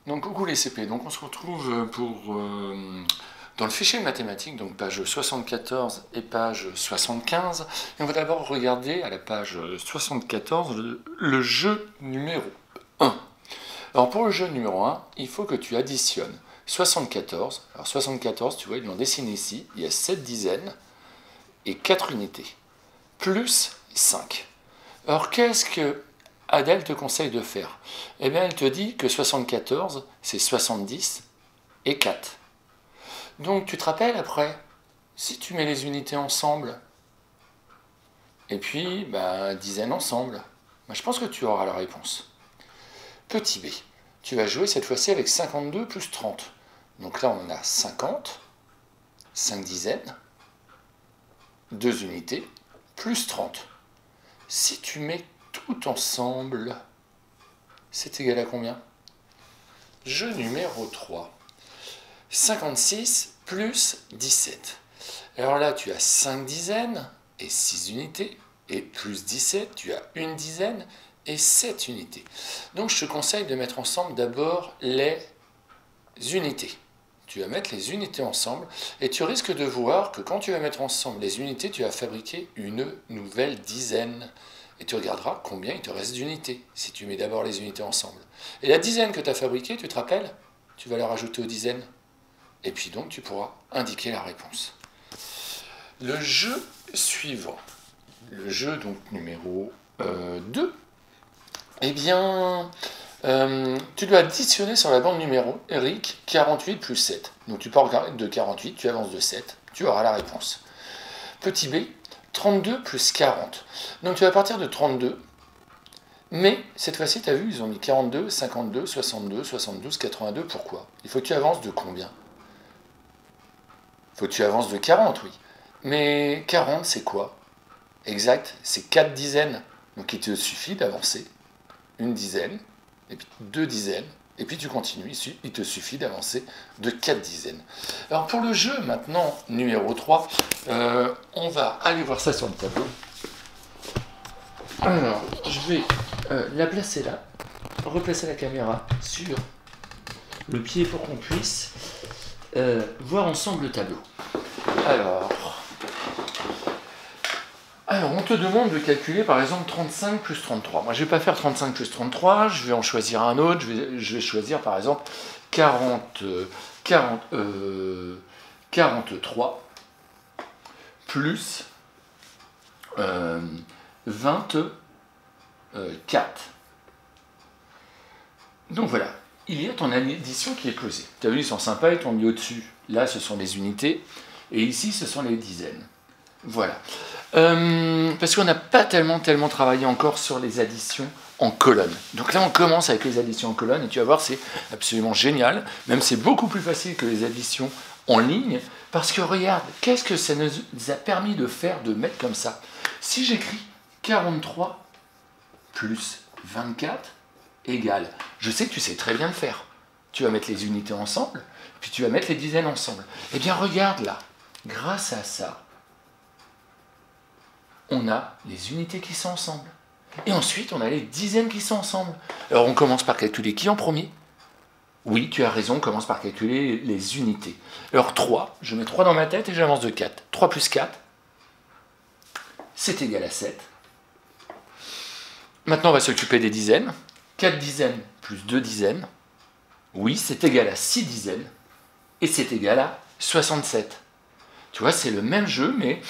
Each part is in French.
Donc coucou les CP, donc on se retrouve dans le fichier mathématique, donc page 74 et page 75, et on va d'abord regarder à la page 74 le jeu numéro 1. Alors pour le jeu numéro 1, il faut que tu additionnes 74, alors 74 tu vois ils l'ont dessiné ici, il y a 7 dizaines et 4 unités, plus 5. Alors qu'est-ce que Adèle te conseille de faire? Eh bien, elle te dit que 74, c'est 70 et 4. Donc, tu te rappelles après, si tu mets les unités ensemble, et puis, dizaines ensemble, je pense que tu auras la réponse. Petit b, tu vas jouer cette fois-ci avec 52 plus 30. Donc là, on a 50, 5 dizaines, 2 unités, plus 30. Si tu mets tout ensemble, c'est égal à combien? Jeu numéro 3. 56 plus 17. Alors là, tu as 5 dizaines et 6 unités. Et plus 17, tu as une dizaine et 7 unités. Donc je te conseille de mettre ensemble d'abord les unités. Tu vas mettre les unités ensemble et tu risques de voir que quand tu vas mettre ensemble les unités, tu vas fabriquer une nouvelle dizaine. Et tu regarderas combien il te reste d'unités si tu mets d'abord les unités ensemble. Et la dizaine que tu as fabriquée, tu te rappelles? Tu vas la rajouter aux dizaines. Et puis donc tu pourras indiquer la réponse. Le jeu suivant, le jeu donc numéro 2, eh bien, tu dois additionner sur la bande numérique 48 plus 7. Donc tu pars de 48, tu avances de 7, tu auras la réponse. Petit b, 32 plus 40. Donc tu vas partir de 32, mais cette fois-ci, tu as vu, ils ont mis 42, 52, 62, 72, 82. Pourquoi? Il faut que tu avances de combien? Il faut que tu avances de 40, oui. Mais 40, c'est quoi? Exact, c'est 4 dizaines. Donc il te suffit d'avancer une dizaine, et puis 2 dizaines, et puis tu continues. Il te suffit d'avancer de 4 dizaines. Alors pour le jeu maintenant, numéro 3, on va aller voir ça sur le tableau. Alors, je vais la placer là, replacer la caméra sur le pied pour qu'on puisse voir ensemble le tableau. Alors, on te demande de calculer par exemple 35 plus 33. Moi, je ne vais pas faire 35 plus 33, je vais en choisir un autre. Je vais choisir par exemple 43 plus 24. Donc voilà, il y a ton addition qui est posée. Tu as vu, ils sont sympas, ils t'ont mis au-dessus. Là, ce sont les unités, et ici, ce sont les dizaines. Voilà. Parce qu'on n'a pas tellement travaillé encore sur les additions en colonne. Donc là, on commence avec les additions en colonne, et tu vas voir, c'est absolument génial. Même c'est beaucoup plus facile que les additions en ligne, parce que regarde, qu'est-ce que ça nous a permis de faire, de mettre comme ça? Si j'écris 43 plus 24 égale, je sais que tu sais très bien le faire. Tu vas mettre les unités ensemble, puis tu vas mettre les dizaines ensemble. Eh bien, regarde là, grâce à ça, on a les unités qui sont ensemble. Et ensuite, on a les dizaines qui sont ensemble. Alors, on commence par calculer qui en premier? Oui, tu as raison, on commence par calculer les unités. Alors, 3, je mets 3 dans ma tête et j'avance de 4. 3 plus 4, c'est égal à 7. Maintenant, on va s'occuper des dizaines. 4 dizaines plus 2 dizaines, oui, c'est égal à 6 dizaines. Et c'est égal à 67. Tu vois, c'est le même jeu, mais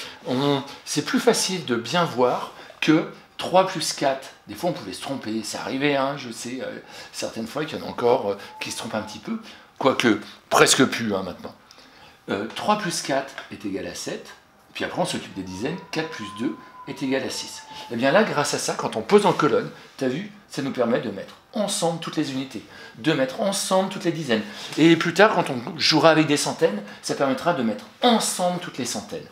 c'est plus facile de bien voir que 3 plus 4. Des fois, on pouvait se tromper. C'est arrivé, hein, je sais, certaines fois, qu'il y en a encore qui se trompent un petit peu. Quoique, presque plus, hein, maintenant. 3 plus 4 est égal à 7. Puis après, on s'occupe des dizaines. 4 plus 2 est égal à 6. Et bien là, grâce à ça, quand on pose en colonne, tu as vu, ça nous permet de mettre ensemble toutes les unités, de mettre ensemble toutes les dizaines. Et plus tard, quand on jouera avec des centaines, ça permettra de mettre ensemble toutes les centaines.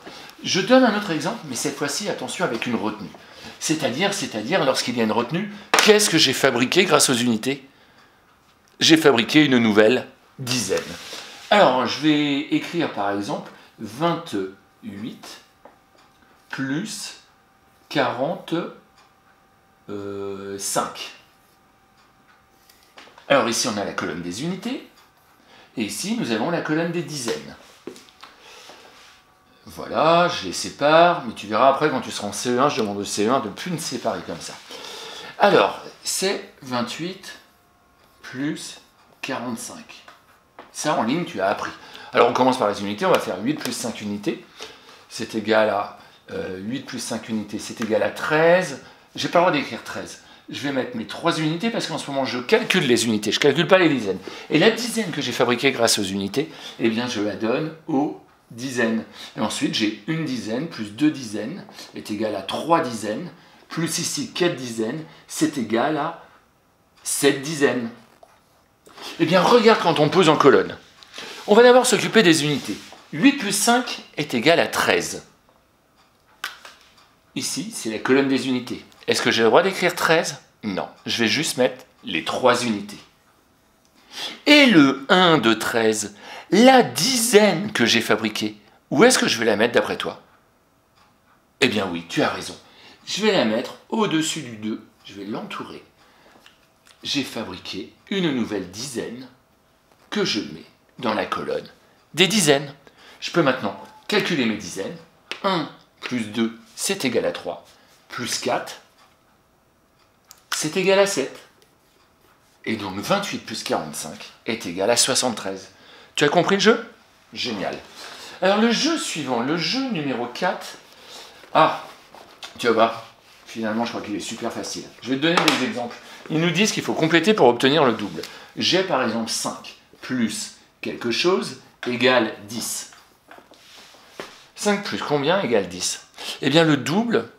Je donne un autre exemple, mais cette fois-ci, attention, avec une retenue. C'est-à-dire, lorsqu'il y a une retenue, qu'est-ce que j'ai fabriqué grâce aux unités? J'ai fabriqué une nouvelle dizaine. Alors, je vais écrire par exemple 28 plus 45. Alors ici, on a la colonne des unités. Et ici, nous avons la colonne des dizaines. Voilà, je les sépare, mais tu verras après, quand tu seras en CE1, je demande au CE1 de ne plus me séparer comme ça. Alors, c'est 28 plus 45. Ça, en ligne, tu as appris. Alors, on commence par les unités. On va faire 8 plus 5 unités. C'est égal à 8 plus 5 unités. C'est égal à 13. Je n'ai pas le droit d'écrire 13. Je vais mettre mes 3 unités parce qu'en ce moment, je calcule les unités. Je ne calcule pas les dizaines. Et la dizaine que j'ai fabriquée grâce aux unités, eh bien, je la donne aux dizaines. Et ensuite, j'ai une dizaine plus 2 dizaines est égal à 3 dizaines. Plus ici 4 dizaines, c'est égal à 7 dizaines. Eh bien, regarde quand on pose en colonne. On va d'abord s'occuper des unités. 8 plus 5 est égal à 13. Ici, c'est la colonne des unités. Est-ce que j'ai le droit d'écrire 13? Non, je vais juste mettre les 3 unités. Et le 1 de 13, la dizaine que j'ai fabriquée, où est-ce que je vais la mettre d'après toi? Eh bien oui, tu as raison. Je vais la mettre au-dessus du 2, je vais l'entourer. J'ai fabriqué une nouvelle dizaine que je mets dans la colonne des dizaines. Je peux maintenant calculer mes dizaines. 1 plus 2, c'est égal à 3. Plus 4, c'est égal à 7. Et donc 28 plus 45 est égal à 73. Tu as compris le jeu? Génial. Alors le jeu suivant, le jeu numéro 4. Ah, tu vas voir, finalement je crois qu'il est super facile. Je vais te donner des exemples. Ils nous disent qu'il faut compléter pour obtenir le double. J'ai par exemple 5 plus quelque chose égale 10. 5 plus combien égale 10? Eh bien le double,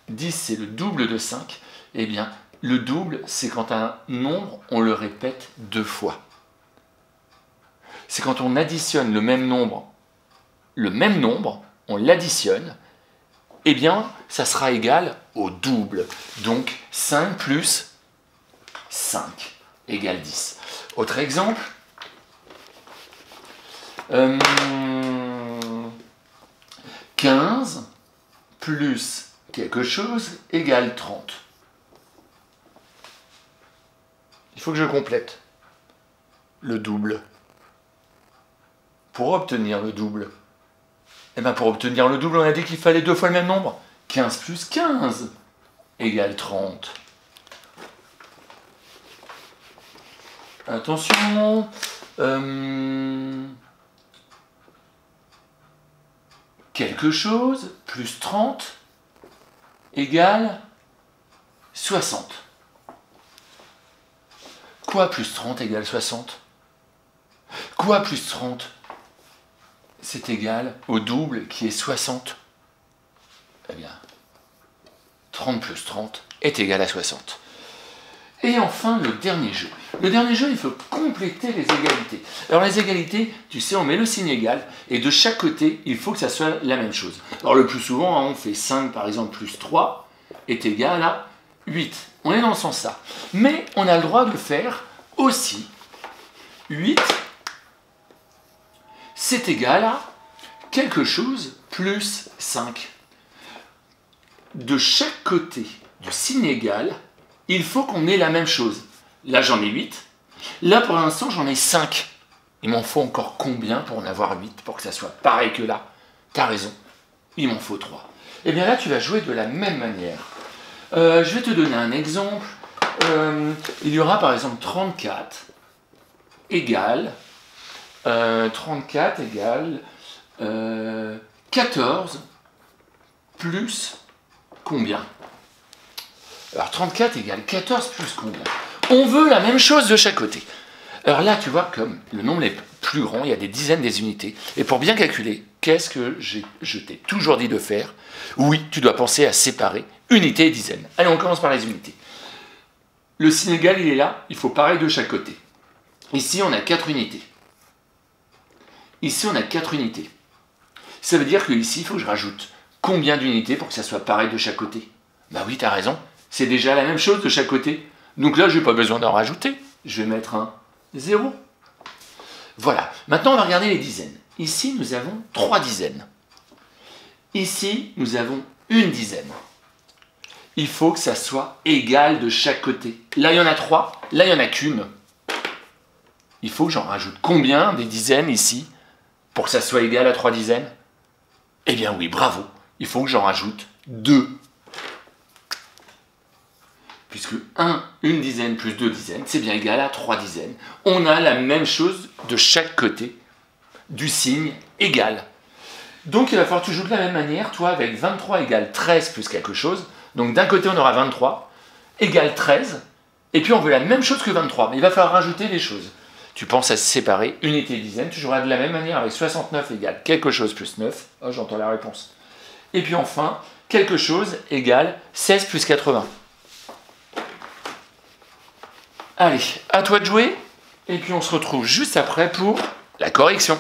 10 c'est le double de 5, eh bien le double c'est quand un nombre on le répète 2 fois. C'est quand on additionne le même nombre, on l'additionne, eh bien ça sera égal au double. Donc 5 plus 5 égale 10. Autre exemple, 15 plus quelque chose égale 30. Il faut que je complète le double. Pour obtenir le double, eh bien pour obtenir le double, on a dit qu'il fallait 2 fois le même nombre. 15 plus 15 égale 30. Attention, quelque chose plus 30 égale 60. Quoi plus 30 égale 60? Quoi plus 30? C'est égal au double qui est 60. Eh bien, 30 plus 30 est égal à 60. Et enfin, le dernier jeu. Le dernier jeu, il faut compléter les égalités. Alors les égalités, tu sais, on met le signe égal, et de chaque côté, il faut que ça soit la même chose. Alors le plus souvent, on fait 5, par exemple, plus 3 est égal à 8. On est dans ce sens-là. Mais on a le droit de faire aussi 8, c'est égal à quelque chose plus 5. De chaque côté du signe égal, il faut qu'on ait la même chose. Là, j'en ai 8. Là, pour l'instant, j'en ai 5. Il m'en faut encore combien pour en avoir 8, pour que ça soit pareil que là? T'as raison, il m'en faut 3. Et bien là, tu vas jouer de la même manière. Je vais te donner un exemple. Il y aura par exemple 34 égale 14 plus combien? Alors 34 égale 14 plus combien? On veut la même chose de chaque côté. Alors là, tu vois, comme le nombre est plus grand, il y a des dizaines des unités. Et pour bien calculer, qu'est-ce que je t'ai toujours dit de faire? Oui, tu dois penser à séparer unité et dizaines. Allez, on commence par les unités. Le signe égal, il est là, il faut pareil de chaque côté. Ici, on a 4 unités. Ici, on a 4 unités. Ça veut dire qu'ici, il faut que je rajoute combien d'unités pour que ça soit pareil de chaque côté? Bah oui, tu as raison, c'est déjà la même chose de chaque côté. Donc là, je n'ai pas besoin d'en rajouter. Je vais mettre un 0. Voilà, maintenant on va regarder les dizaines. Ici, nous avons 3 dizaines. Ici, nous avons une dizaine. il faut que ça soit égal de chaque côté. Là, il y en a 3, là, il n'y en a qu'une. Il faut que j'en rajoute combien des dizaines ici pour que ça soit égal à 3 dizaines? Eh bien oui, bravo, il faut que j'en rajoute 2. Puisque une dizaine plus 2 dizaines, c'est bien égal à 3 dizaines. On a la même chose de chaque côté du signe égal. Donc il va falloir que tu joues de la même manière, toi avec 23 égale 13 plus quelque chose. Donc d'un côté on aura 23 égale 13, et puis on veut la même chose que 23, mais il va falloir rajouter des choses. Tu penses à séparer unité et dizaine, tu joueras de la même manière avec 69 égale quelque chose plus 9. Oh, j'entends la réponse. Et puis enfin, quelque chose égale 16 plus 80. Allez, à toi de jouer, et puis on se retrouve juste après pour la correction.